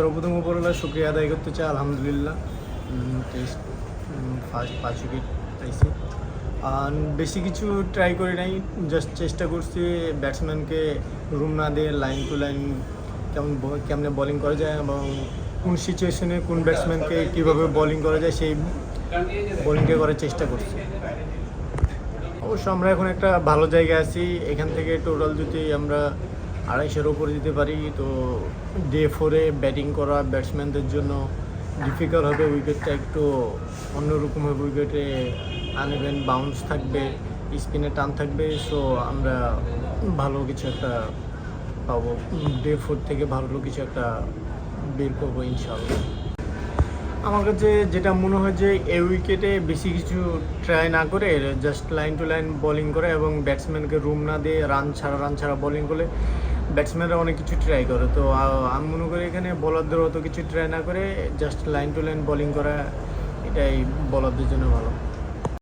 সর্বপ্রথম উপরওয়ালার শুক্রিয়া আদায় করতে চাই। আলহামদুলিল্লাহ টেস্ট ফার্স্ট 5 উইকেট পাইছি। আর বেশি কিছু ট্রাই করি নাই, জাস্ট চেষ্টা করছি ব্যাটসম্যানকে রুম না দিয়ে লাইন টু লাইন কেমনে বোলিং করা যায় এবং কোন সিচুয়েশনে কোন ব্যাটসম্যানকে কীভাবে বোলিং করা যায় সেই বোলিংটা করার চেষ্টা করছি। অবশ্য আমরা এখন একটা ভালো জায়গায় আছি। এখান থেকে টোটাল যদি আমরা 250-এর উপরে দিতে পারি তো ডে 4-এ ব্যাটিং করা ব্যাটসম্যানদের জন্য ডিফিকাল্ট হবে। উইকেটটা একটু অন্যরকম হবে, উইকেটে আনইভেন বাউন্স থাকবে, স্পিনে টান থাকবে। সো আমরা ভালো কিছু একটা পাবো, ডে 4 থেকে ভালো কিছু একটা বের করবো ইনশাআল্লাহ। আমার কাছে যেটা মনে হয় যে এই উইকেটে বেশি কিছু ট্রাই না করে just line to line bowling করে এবং ব্যাটসম্যানকে রুম না দিয়ে রান ছাড়া বোলিং করলে ব্যাটসম্যানরা অনেক কিছু ট্রাই করে। তো আমি মনে করি এখানে বোলারদের অত কিছু ট্রাই না করে just line to line bowling করা, এটাই বোলারদের জন্য ভালো।